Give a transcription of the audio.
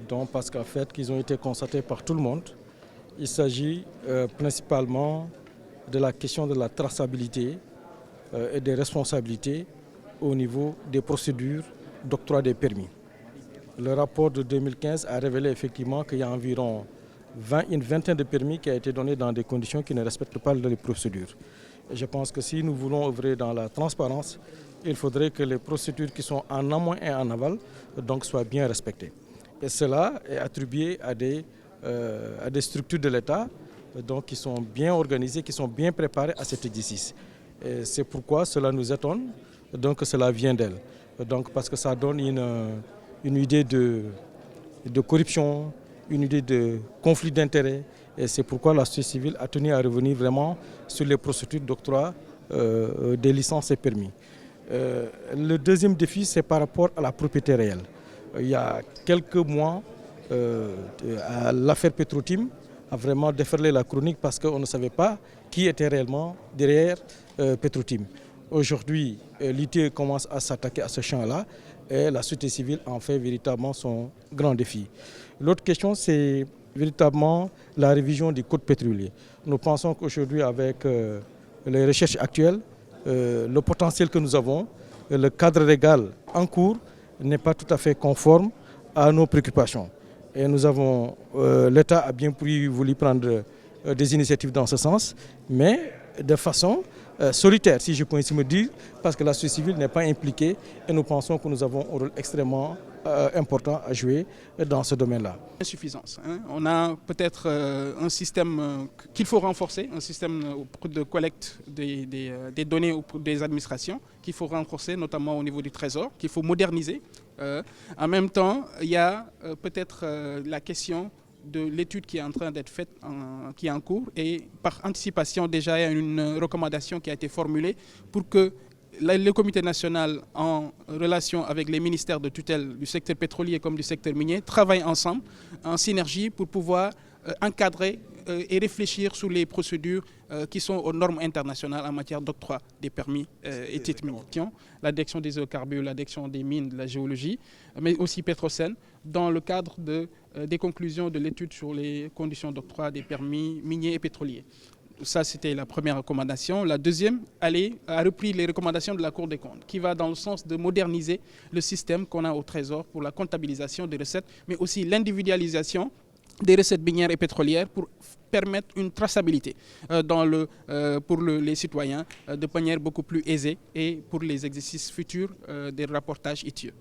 Donc, parce qu'en fait, qu'ils ont été constatés par tout le monde. Il s'agit principalement de la question de la traçabilité et des responsabilités au niveau des procédures d'octroi des permis. Le rapport de 2015 a révélé effectivement qu'il y a environ une vingtaine de permis qui ont été donnés dans des conditions qui ne respectent pas les procédures. Et je pense que si nous voulons œuvrer dans la transparence, il faudrait que les procédures qui sont en amont et en aval donc, soient bien respectées. Et cela est attribué à des structures de l'État donc, qui sont bien organisées, qui sont bien préparées à cet exercice. Et c'est pourquoi cela nous étonne donc, que cela vient d'elles. Donc, parce que ça donne une idée de corruption, une idée de conflit d'intérêts. Et c'est pourquoi la société civile a tenu à revenir vraiment sur les procédures d'octroi des licences et permis. Le deuxième défi, c'est par rapport à la propriété réelle. Il y a quelques mois, l'affaire Petro-Tim a vraiment déferlé la chronique parce qu'on ne savait pas qui était réellement derrière Petro-Tim. Aujourd'hui, l'ITIE commence à s'attaquer à ce champ-là et la société civile en fait véritablement son grand défi. L'autre question, c'est véritablement la révision du code pétrolier. Nous pensons qu'aujourd'hui, avec les recherches actuelles, le potentiel que nous avons, le cadre légal en cours n'est pas tout à fait conforme à nos préoccupations. Et nous avons, l'État a bien voulu prendre des initiatives dans ce sens, mais de façon solitaire, si je peux ainsi me dire, parce que la société civile n'est pas impliquée et nous pensons que nous avons un rôle extrêmement important à jouer dans ce domaine-là. Insuffisance. On a peut-être un système qu'il faut renforcer, un système de collecte des données des administrations qu'il faut renforcer, notamment au niveau du Trésor, qu'il faut moderniser. En même temps, il y a peut-être la question de l'étude qui est en train d'être faite, qui est en cours, et par anticipation déjà il y a une recommandation qui a été formulée pour que le comité national, en relation avec les ministères de tutelle du secteur pétrolier comme du secteur minier, travaillent ensemble, en synergie, pour pouvoir encadrer et réfléchir sur les procédures qui sont aux normes internationales en matière d'octroi des permis et titres miniers. La direction des hydrocarbures, la direction des mines, de la géologie, mais aussi Petrosen, dans le cadre des conclusions de l'étude sur les conditions d'octroi des permis miniers et pétroliers. Ça, c'était la première recommandation. La deuxième a repris les recommandations de la Cour des comptes, qui va dans le sens de moderniser le système qu'on a au Trésor pour la comptabilisation des recettes, mais aussi l'individualisation des recettes minières et pétrolières pour permettre une traçabilité pour les citoyens de manière beaucoup plus aisée et pour les exercices futurs des rapportages ITIE.